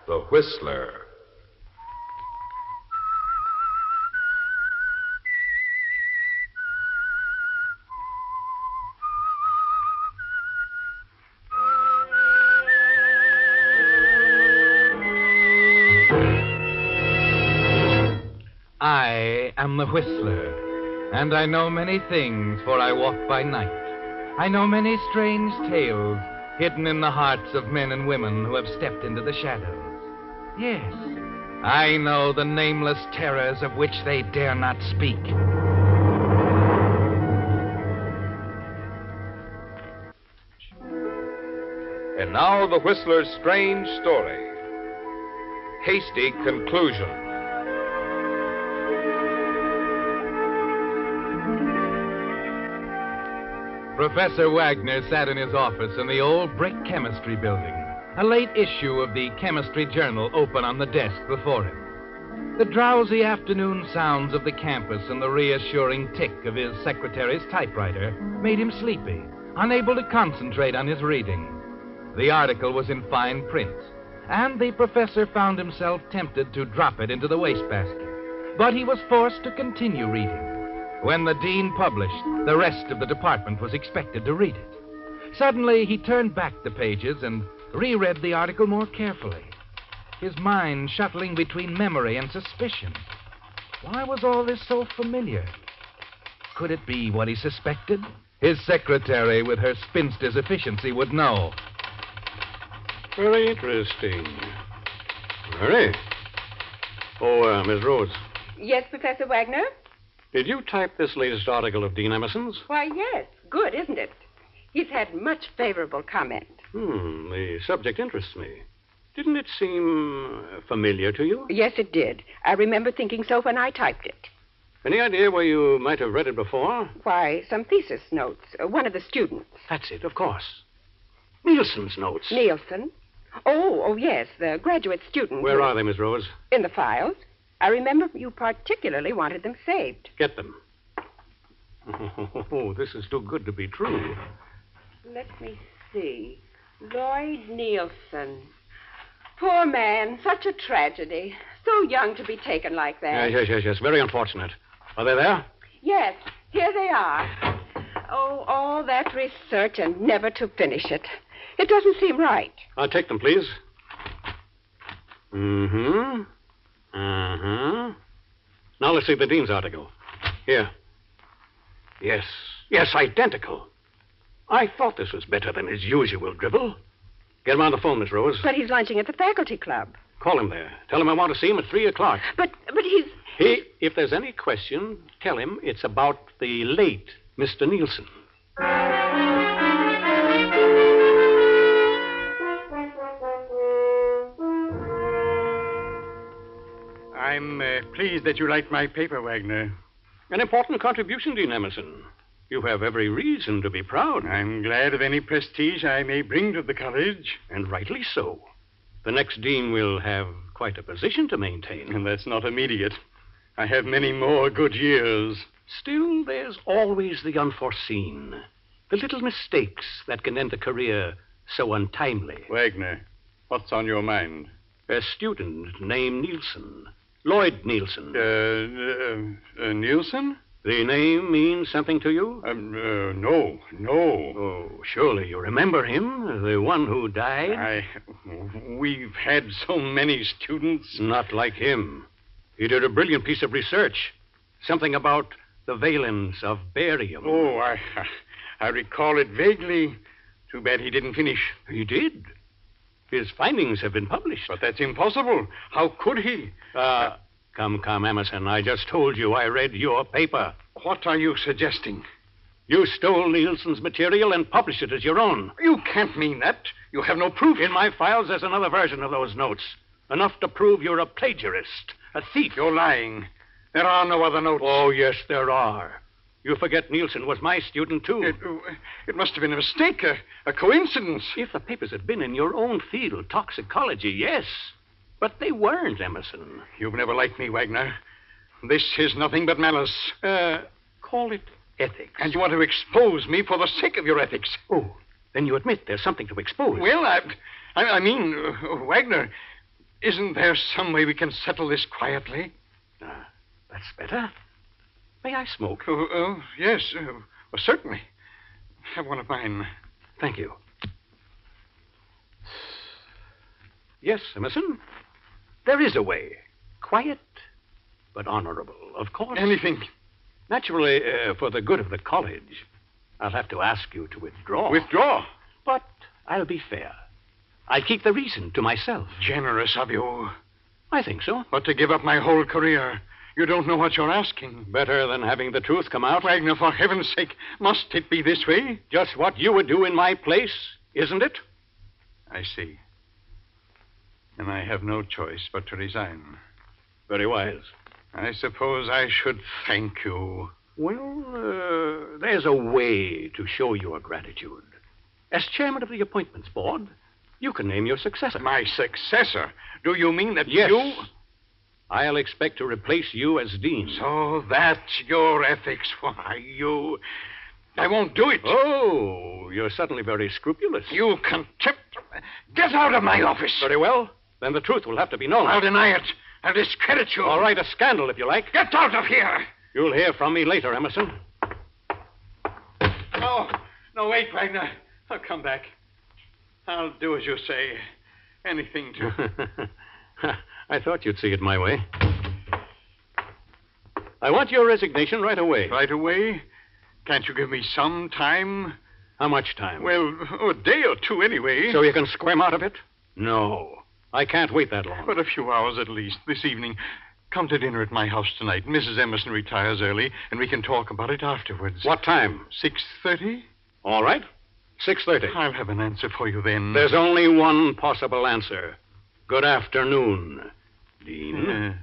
The Whistler. I am the Whistler, and I know many things, for I walk by night. I know many strange tales hidden in the hearts of men and women who have stepped into the shadows. Yes, I know the nameless terrors of which they dare not speak. And now the Whistler's strange story. Hasty Conclusion. Professor Wagner sat in his office in the old brick chemistry building, a late issue of the Chemistry Journal open on the desk before him. The drowsy afternoon sounds of the campus and the reassuring tick of his secretary's typewriter made him sleepy, unable to concentrate on his reading. The article was in fine print, and the professor found himself tempted to drop it into the wastebasket. But he was forced to continue reading. When the dean published, the rest of the department was expected to read it. Suddenly, he turned back the pages and reread the article more carefully, his mind shuttling between memory and suspicion. Why was all this so familiar? Could it be what he suspected? His secretary, with her spinster's efficiency, would know. Very interesting. Very. Oh, Miss Rhodes. Yes, Professor Wagner? Did you type this latest article of Dean Emerson's? Why, yes. Good, isn't it? He's had much favorable comment. The subject interests me. Didn't it seem familiar to you? Yes, it did. I remember thinking so when I typed it. Any idea where you might have read it before? Why, some thesis notes. One of the students. That's it, of course. Nielsen's notes. Nielsen? Oh, yes, the graduate student. Where are they, Miss Rose? In the files. I remember you particularly wanted them saved. Get them. Oh, this is too good to be true. Let me see. Lloyd Nielsen. Poor man, such a tragedy. So young to be taken like that. Yes. Very unfortunate. Are they there? Yes, here they are. Oh, all that research and never to finish it. It doesn't seem right. I'll take them, please. Now let's see the dean's article. Here. Yes, identical. I thought this was better than his usual dribble. Get him on the phone, Miss Rose. But he's lunching at the faculty club. Call him there. Tell him I want to see him at 3 o'clock. But he's... If there's any question, tell him it's about the late Mr. Nielsen. I'm pleased that you liked my paper, Wagner. An important contribution, Dean Emerson. You have every reason to be proud. I'm glad of any prestige I may bring to the college. And rightly so. The next dean will have quite a position to maintain. And that's not immediate. I have many more good years. Still, there's always the unforeseen. The little mistakes that can end a career so untimely. Wagner, what's on your mind? A student named Nielsen. Lloyd Nielsen. Nielsen? The name means something to you? No. Oh, surely you remember him, the one who died? We've had so many students. Not like him. He did a brilliant piece of research. Something about the valence of barium. Oh, I recall it vaguely. Too bad he didn't finish. He did. His findings have been published. But that's impossible. How could he? Come, Emerson. I just told you I read your paper. What are you suggesting? You stole Nielsen's material and published it as your own. You can't mean that. You have no proof. In my files, there's another version of those notes. Enough to prove you're a plagiarist, a thief. You're lying. There are no other notes. Oh, yes, there are. You forget Nielsen was my student, too. It must have been a mistake, a coincidence. If the papers had been in your own field, toxicology, yes. But they weren't, Emerson. You've never liked me, Wagner. This is nothing but malice. Call it ethics. And you want to expose me for the sake of your ethics. Oh, then you admit there's something to expose. Well, I mean, Wagner, Isn't there some way we can settle this quietly? That's better. May I smoke? Yes. Certainly. Have one of mine. Thank you. Yes, Emerson. There is a way. Quiet, but honorable, of course. Anything. Naturally, for the good of the college, I'll have to ask you to withdraw. Withdraw? But I'll be fair. I'll keep the reason to myself. Generous of you. I think so. But to give up my whole career, you don't know what you're asking. Better than having the truth come out. Wagner, for heaven's sake, must it be this way? Just what you would do in my place, isn't it? I see. And I have no choice but to resign. Very wise. I suppose I should thank you. Well, there's a way to show your gratitude. As chairman of the appointments board, you can name your successor. My successor? Do you mean that yes. you... I'll expect to replace you as dean. So that's your ethics. Why, you... I won't do it. Oh, you're suddenly very scrupulous. You contempt... Get out of my office. Very well. Then the truth will have to be known. I'll deny it. I'll discredit you. All right, a scandal if you like. Get out of here. You'll hear from me later, Emerson. No, wait, Wagner. I'll come back. I'll do as you say. Anything to... I thought you'd see it my way. I want your resignation right away. Right away? Can't you give me some time? How much time? Well, a day or two anyway. So you can squirm out of it? No. I can't wait that long. But a few hours at least, this evening. Come to dinner at my house tonight. Mrs. Emerson retires early, and we can talk about it afterwards. What time? 6:30? All right. 6:30. I'll have an answer for you then. There's only one possible answer. Good afternoon, Dean.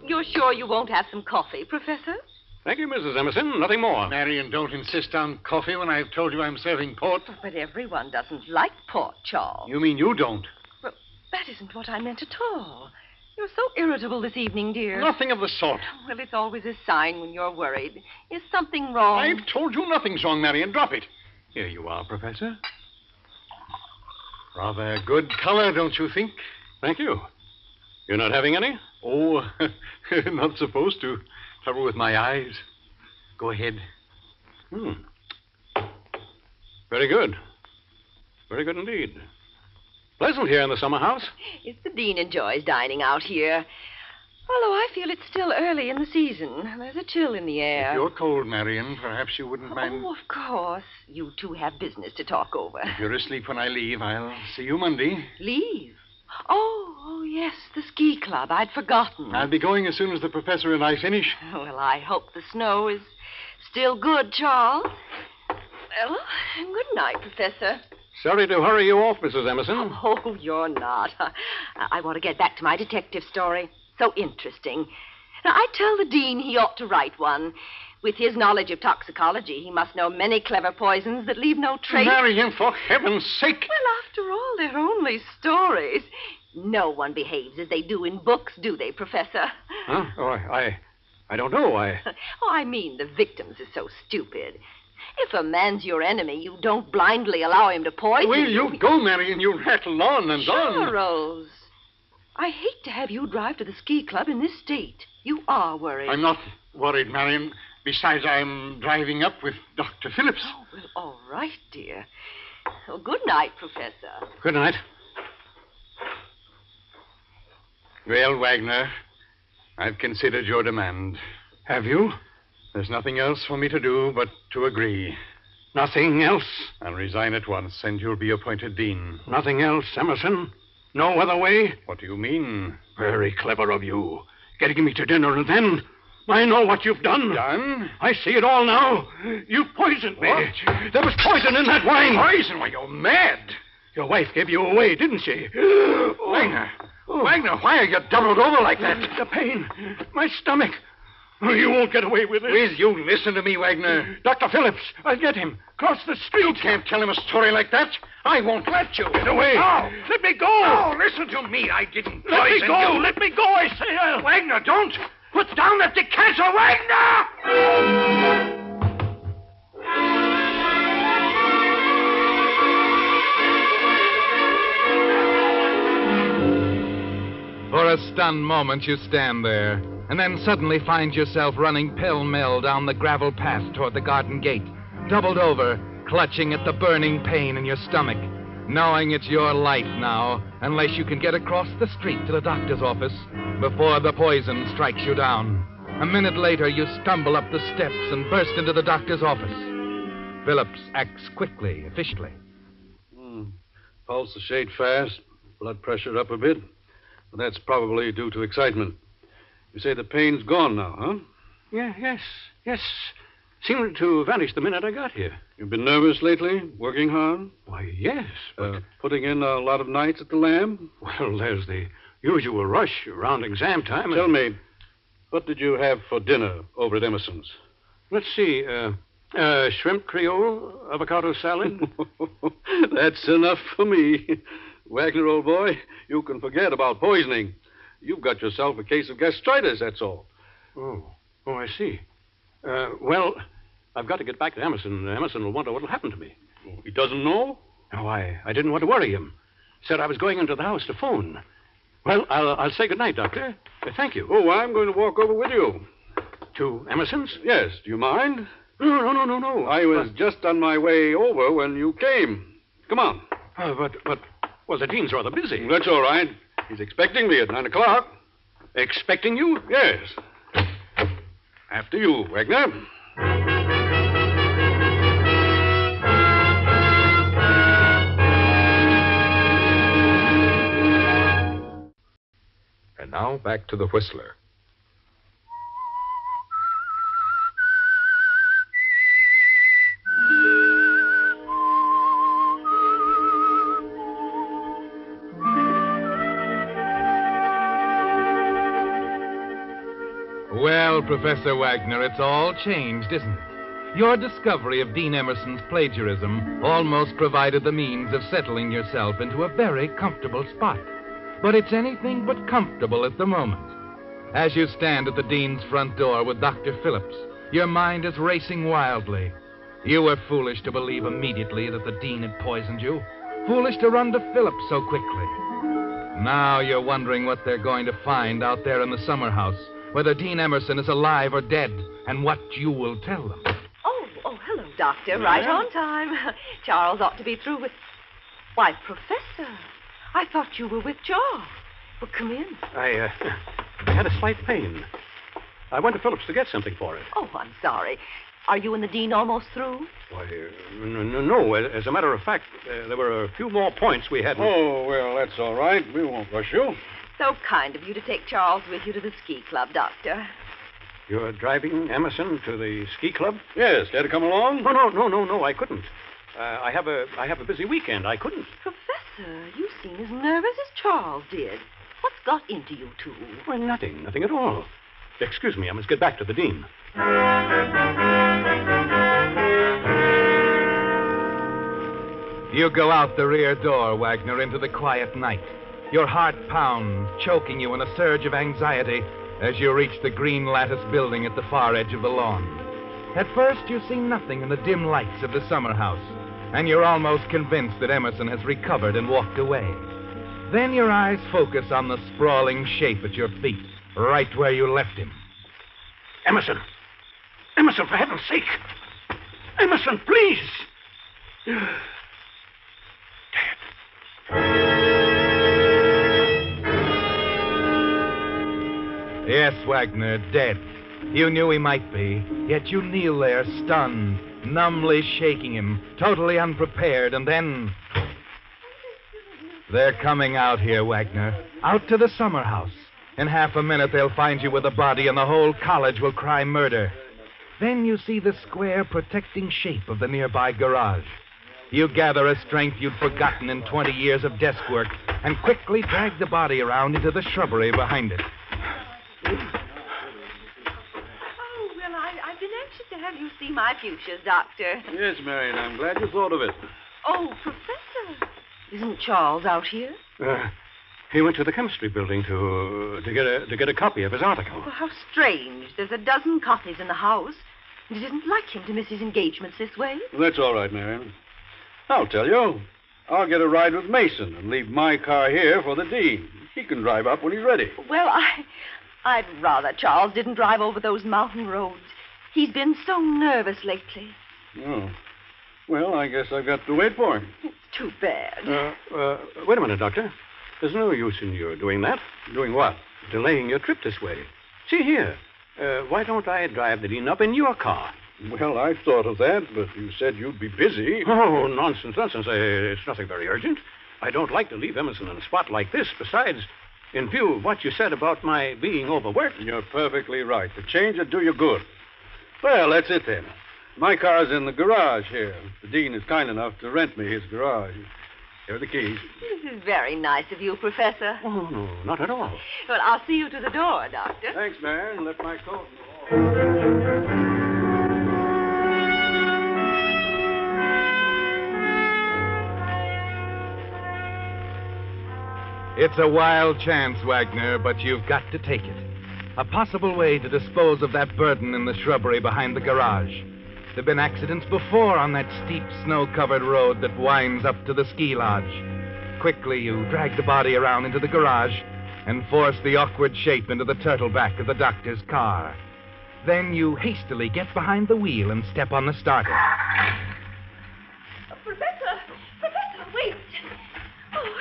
You're sure you won't have some coffee, Professor? Thank you, Mrs. Emerson. Nothing more. Marion, don't insist on coffee when I've told you I'm serving port. But everyone doesn't like port, Charles. You mean you don't? Well, that isn't what I meant at all. You're so irritable this evening, dear. Nothing of the sort. Well, it's always a sign when you're worried. Is something wrong? I've told you nothing's wrong, Marion. Drop it. Here you are, Professor. Rather good color, don't you think? Thank you. You're not having any? Oh, not supposed to. Trouble with my eyes. Go ahead. Very good. Very good indeed. Pleasant here in the summer house. Yes, the dean enjoys dining out here. Although I feel it's still early in the season. There's a chill in the air. If you're cold, Marion, perhaps you wouldn't mind... Oh, of course. You two have business to talk over. If you're asleep when I leave, I'll see you Monday. Leave? Oh, yes, the ski club. I'd forgotten. I'll be going as soon as the professor and I finish. Well, I hope the snow is still good, Charles. Well, good night, Professor. Sorry to hurry you off, Mrs. Emerson. Oh, you're not. I want to get back to my detective story. So interesting. Now, I tell the dean he ought to write one. With his knowledge of toxicology, he must know many clever poisons that leave no trace. Marion, for heaven's sake. Well, after all, they're only stories. No one behaves as they do in books, do they, Professor? Huh? Oh, I don't know. Oh, I mean, the victims are so stupid. If a man's your enemy, you don't blindly allow him to poison Will you go, Marion? You rattle on and on. Sure, Rose. I hate to have you drive to the ski club in this state. You are worried. I'm not worried, Marion. Besides, I'm driving up with Dr. Phillips. Oh, well, all right, dear. Well, good night, Professor. Good night. Well, Wagner, I've considered your demand. Have you? There's nothing else for me to do but to agree. Nothing else? I'll resign at once, and you'll be appointed dean. Nothing else, Emerson? No other way? What do you mean? Very clever of you. Getting me to dinner, and then... I know what you've done. Done? I see it all now. You poisoned me. What? There was poison in that wine. Poison? Why, you're mad. Your wife gave you away, didn't she? Wagner. Wagner, why are you doubled over like that? The pain. My stomach. Oh, you won't get away with it. Will you listen to me, Wagner? Dr. Phillips, I'll get him. Cross the street. You can't tell him a story like that. I won't let you. Get away. Oh. Let me go. Oh, listen to me. I didn't Let me poison go. you. Let me go, I say. Wagner, don't. Put down that decanter, Wagner! stunned moment, you stand there, and then suddenly find yourself running pell-mell down the gravel path toward the garden gate, doubled over, clutching at the burning pain in your stomach, knowing it's your life now, unless you can get across the street to the doctor's office before the poison strikes you down. A minute later, you stumble up the steps and burst into the doctor's office. Phillips acts quickly, efficiently. Pulse a shade fast, blood pressure up a bit. But that's probably due to excitement. You say the pain's gone now, huh? Yes. Seemed to vanish the minute I got here. You've been nervous lately? Working hard? Why, yes. But... putting in a lot of nights at the lab? Well, there's the usual rush around exam time. Tell me, what did you have for dinner over at Emerson's? Let's see, shrimp creole, avocado salad. That's enough for me. Wagner, old boy, you can forget about poisoning. You've got yourself a case of gastritis, that's all. Oh, I see. Well, I've got to get back to Emerson. Emerson will wonder what'll happen to me. He doesn't know? No, I didn't want to worry him. Said I was going into the house to phone. Well, I'll say good night, Doctor. Thank you. Oh, I'm going to walk over with you. To Emerson's? Yes. Do you mind? No. I was just on my way over when you came. Come on. Well, the dean's rather busy. That's all right. He's expecting me at 9 o'clock. Expecting you? Yes. After you, Wagner. And now back to the Whistler. Well, Professor Wagner, it's all changed, isn't it? Your discovery of Dean Emerson's plagiarism almost provided the means of settling yourself into a very comfortable spot. But it's anything but comfortable at the moment. As you stand at the Dean's front door with Dr. Phillips, your mind is racing wildly. You were foolish to believe immediately that the Dean had poisoned you. Foolish to run to Phillips so quickly. Now you're wondering what they're going to find out there in the summer house, whether Dean Emerson is alive or dead, and what you will tell them. Oh, hello, Doctor. Right on time. Charles ought to be through with... Why, Professor, I thought you were with Charles. Well, come in. I had a slight pain. I went to Phillips to get something for it. Oh, I'm sorry. Are you and the Dean almost through? Why, no. As a matter of fact, there were a few more points we hadn't... Oh, well, that's all right. We won't rush you. So kind of you to take Charles with you to the ski club, Doctor. You're driving Emerson to the ski club? Yes. Care to come along? No, I couldn't. I have a busy weekend. I couldn't. Professor, you seem as nervous as Charles did. What's got into you two? Well, nothing at all. Excuse me, I must get back to the Dean. You go out the rear door, Wagner, into the quiet night. Your heart pounds, choking you in a surge of anxiety as you reach the green lattice building at the far edge of the lawn. At first, you see nothing in the dim lights of the summer house, and you're almost convinced that Emerson has recovered and walked away. Then your eyes focus on the sprawling shape at your feet, right where you left him. Emerson! Emerson, for heaven's sake! Emerson, please! Yes, Wagner, dead. You knew he might be, yet you kneel there, stunned, numbly shaking him, totally unprepared, and then... They're coming out here, Wagner, out to the summer house. In half a minute, they'll find you with a body, and the whole college will cry murder. Then you see the square, protecting shape of the nearby garage. You gather a strength you'd forgotten in 20 years of desk work, and quickly drag the body around into the shrubbery behind it. Oh, well, I've been anxious to have you see my fuchsias, Doctor. Yes, Marion, I'm glad you thought of it. Oh, Professor, isn't Charles out here? He went to the chemistry building to get a copy of his article. Well, how strange. There's a dozen copies in the house. And it isn't like him to miss his engagements this way. That's all right, Marion. I'll tell you. I'll get a ride with Mason and leave my car here for the dean. He can drive up when he's ready. Well, I'd rather Charles didn't drive over those mountain roads. He's been so nervous lately. Oh. Well, I guess I've got to wait for him. It's too bad. Wait a minute, Doctor. There's no use in your doing that. Doing what? Delaying your trip this way. See here. Why don't I drive the dean up in your car? Well, I thought of that, but you said you'd be busy. Oh, nonsense. It's nothing very urgent. I don't like to leave Emerson in a spot like this. Besides, in view of what you said about my being overworked. You're perfectly right. The change would do you good. Well, that's it then. My car's in the garage here. The dean is kind enough to rent me his garage. Here are the keys. This is very nice of you, Professor. Oh, no, not at all. Well, I'll see you to the door, Doctor. Thanks, man. Left my coat in the hall. It's a wild chance, Wagner, but you've got to take it. A possible way to dispose of that burden in the shrubbery behind the garage. There've been accidents before on that steep, snow-covered road that winds up to the ski lodge. Quickly, you drag the body around into the garage and force the awkward shape into the turtle back of the doctor's car. Then you hastily get behind the wheel and step on the starter. Professor, wait. Oh,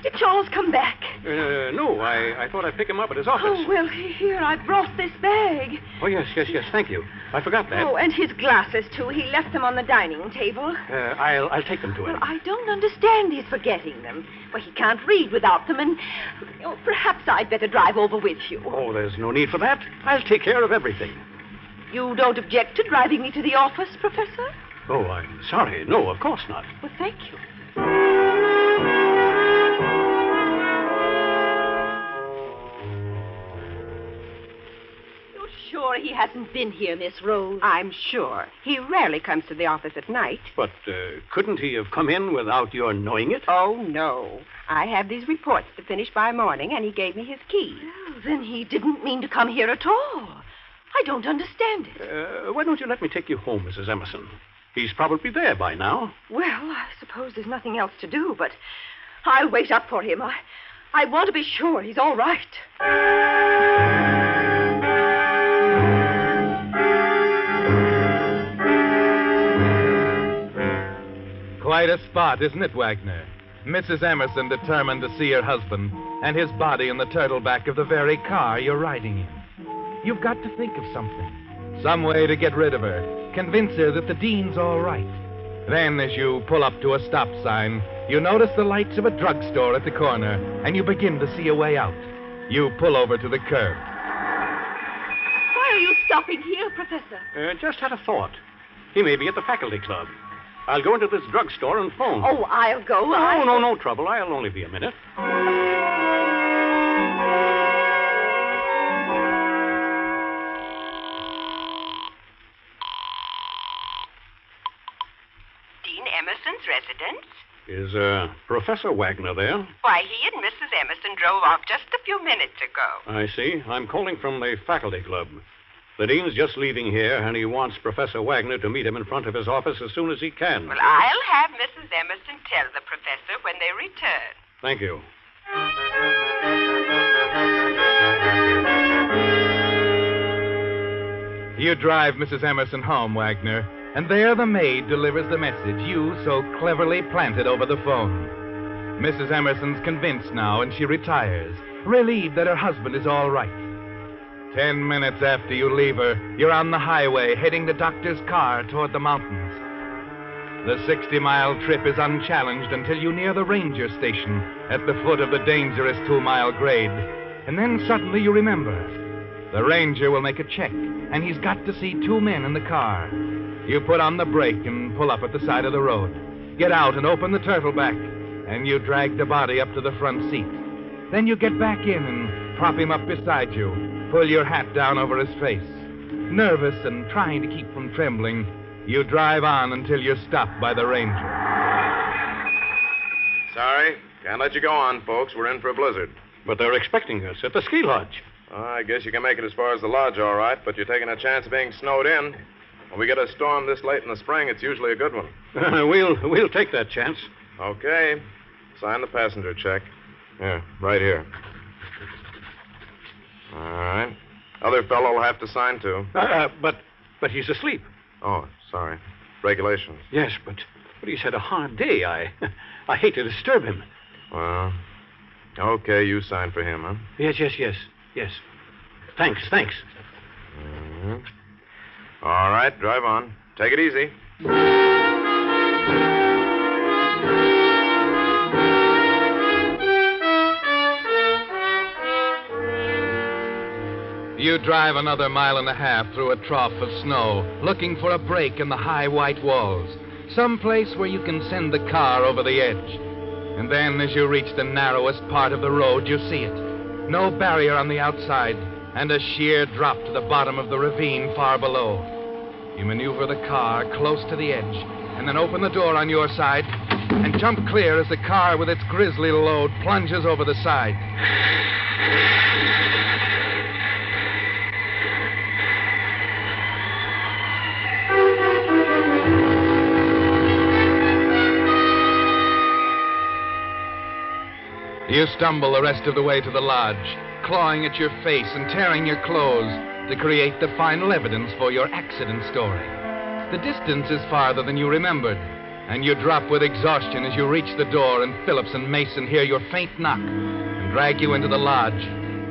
did Charles come back? No, I thought I'd pick him up at his office. Oh, well, here, I brought this bag. Oh, yes, thank you. I forgot that. Oh, and his glasses, too. He left them on the dining table. I'll take them to him. Well, I don't understand his forgetting them. Well, he can't read without them, and perhaps I'd better drive over with you. Oh, there's no need for that. I'll take care of everything. You don't object to driving me to the office, Professor? Oh, I'm sorry. No, of course not. Well, thank you. You're sure he hasn't been here, Miss Rose? I'm sure. He rarely comes to the office at night. But couldn't he have come in without your knowing it? Oh, no. I have these reports to finish by morning, and he gave me his key. Well, then he didn't mean to come here at all. I don't understand it. Why don't you let me take you home, Mrs. Emerson? He's probably there by now. Well, I suppose there's nothing else to do, but I'll wait up for him. I want to be sure he's all right. Quite a spot, isn't it, Wagner? Mrs. Emerson determined to see her husband and his body in the turtle back of the very car you're riding in. You've got to think of something. Some way to get rid of her. Convince her that the dean's all right. Then, as you pull up to a stop sign, you notice the lights of a drugstore at the corner, and you begin to see a way out. You pull over to the curb. Why are you stopping here, Professor? Just had a thought. He may be at the faculty club. I'll go into this drugstore and phone. Oh, I'll go. No trouble. I'll only be a minute. Emerson's residence? Is Professor Wagner there? Why, he and Mrs. Emerson drove off just a few minutes ago. I see. I'm calling from the faculty club. The dean's just leaving here, and he wants Professor Wagner to meet him in front of his office as soon as he can. Well, I'll have Mrs. Emerson tell the professor when they return. Thank you. You drive Mrs. Emerson home, Wagner. And there the maid delivers the message you so cleverly planted over the phone. Mrs. Emerson's convinced now, and she retires, relieved that her husband is all right. 10 minutes after you leave her, you're on the highway heading the doctor's car toward the mountains. The 60-mile trip is unchallenged until you near the ranger station at the foot of the dangerous 2-mile grade. And then suddenly you remember. The ranger will make a check, and he's got to see 2 men in the car. You put on the brake and pull up at the side of the road. Get out and open the turtle back, and you drag the body up to the front seat. Then you get back in and prop him up beside you, pull your hat down over his face. Nervous and trying to keep from trembling, you drive on until you're stopped by the ranger. Sorry, can't let you go on, folks. We're in for a blizzard. But they're expecting us at the ski lodge. I guess you can make it as far as the lodge, all right, but you're taking a chance of being snowed in. When we get a storm this late in the spring, it's usually a good one. We'll take that chance. Okay. Sign the passenger check. Here, right here. All right. Other fellow will have to sign, too. But he's asleep. Oh, sorry. Regulations. Yes, but he's had a hard day. I hate to disturb him. Well, okay, you sign for him, huh? Yes. Thanks. Mm-hmm. All right, drive on. Take it easy. You drive another mile and a half through a trough of snow, looking for a break in the high white walls, some place where you can send the car over the edge. And then, as you reach the narrowest part of the road, you see it. No barrier on the outside, and a sheer drop to the bottom of the ravine far below. You maneuver the car close to the edge, and then open the door on your side and jump clear as the car with its grisly load plunges over the side. You stumble the rest of the way to the lodge, clawing at your face and tearing your clothes to create the final evidence for your accident story. The distance is farther than you remembered, and you drop with exhaustion as you reach the door and Phillips and Mason hear your faint knock and drag you into the lodge.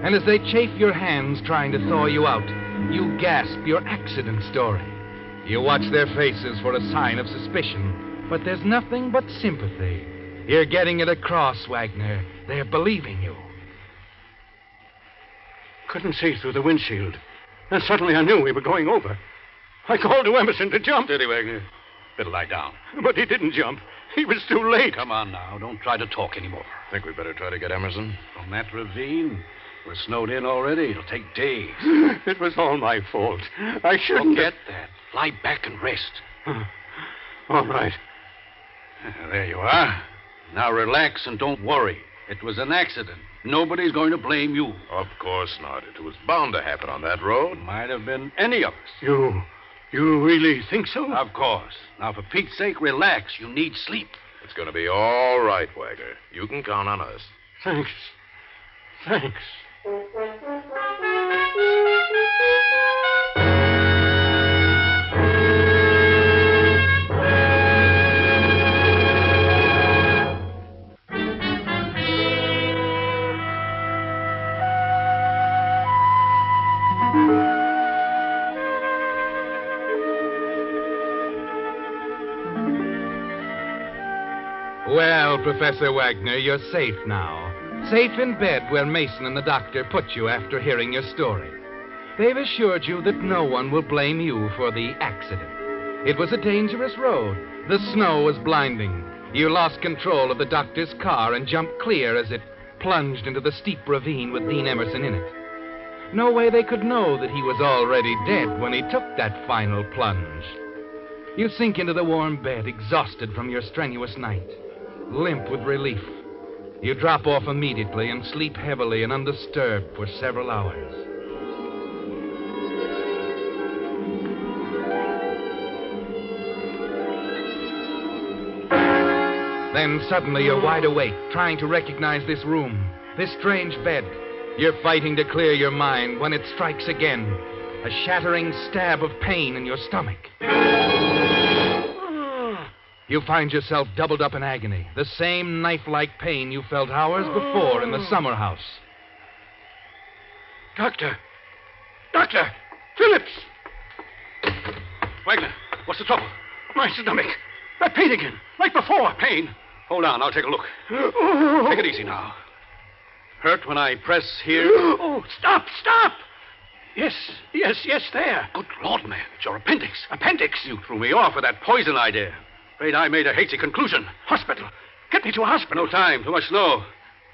And as they chafe your hands trying to thaw you out, you gasp your accident story. You watch their faces for a sign of suspicion, but there's nothing but sympathy. You're getting it across, Wagner. They're believing you. Couldn't see through the windshield. And suddenly I knew we were going over. I called to Emerson to jump. Steady, Wagner. Better lie down. But he didn't jump. He was too late. Come on now. Don't try to talk anymore. Think we better try to get Emerson? From that ravine? We're snowed in already. It'll take days. It was all my fault. I shouldn't Forget that. Lie back and rest. All right. There you are. Now relax and don't worry. It was an accident. Nobody's going to blame you. Of course not. It was bound to happen on that road. Might have been any of us. You really think so? Of course. Now, for Pete's sake, relax. You need sleep. It's going to be all right, Wagner. You can count on us. Thanks. Well, Professor Wagner, you're safe now. Safe in bed where Mason and the doctor put you after hearing your story. They've assured you that no one will blame you for the accident. It was a dangerous road. The snow was blinding. You lost control of the doctor's car and jumped clear as it plunged into the steep ravine with Dean Emerson in it. No way they could know that he was already dead when he took that final plunge. You sink into the warm bed, exhausted from your strenuous night, limp with relief. You drop off immediately and sleep heavily and undisturbed for several hours. Then suddenly you're wide awake, trying to recognize this room, this strange bed. You're fighting to clear your mind when it strikes again, a shattering stab of pain in your stomach. You find yourself doubled up in agony, the same knife-like pain you felt hours before in the summer house. Doctor! Phillips! Wagner, what's the trouble? My stomach. That pain again, like before. Pain? Hold on, I'll take a look. Take it easy now. Hurt when I press here? Oh, stop! Yes, there. Good Lord, man, it's your appendix. Appendix? You threw me off with that poison idea. Afraid I made a hasty conclusion. Hospital. Get me to a hospital. No time, too much snow.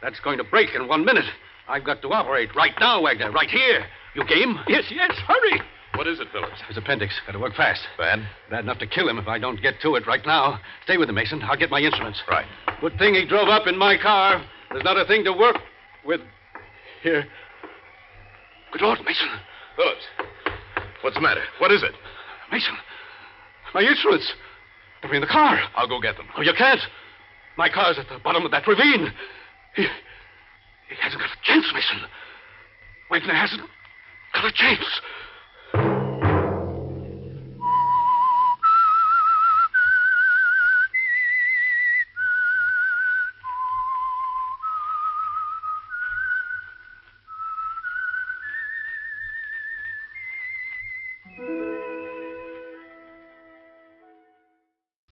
That's going to break in 1 minute. I've got to operate right now, Wagner, right here. You game? Yes, hurry. What is it, Phillips? His appendix. Got to work fast. Bad? Bad enough to kill him if I don't get to it right now. Stay with him, Mason. I'll get my instruments. Right. Good thing he drove up in my car. There's not a thing to work with here. Good Lord, Mason. Phillips, what's the matter? What is it? Mason, my instruments. They're in the car. I'll go get them. Oh, you can't. My car's at the bottom of that ravine. He hasn't got a chance, Mason. Wagner hasn't got a chance.